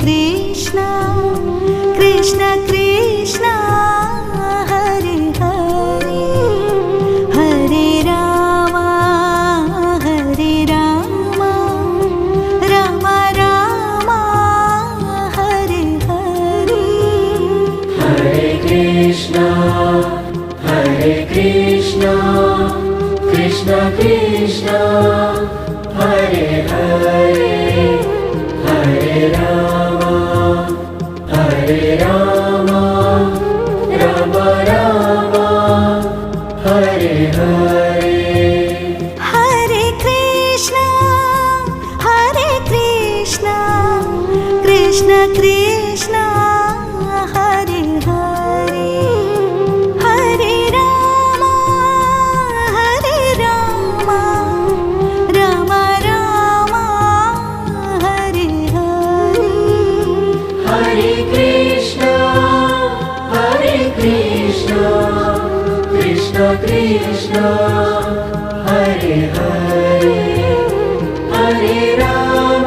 Krishna Krishna Krishna Hare Hare Hare Ram Ram Ram Hare Hare Hare Krishna Krishna Krishna Hare Hare Hare Ram Ram Ram Hare Hare Hare Krishna Krishna Krishna Hare Hare Hare Ram Ram Ram Hare Hare Hare Krishna Krishna Krishna Hare Hare Hare Ram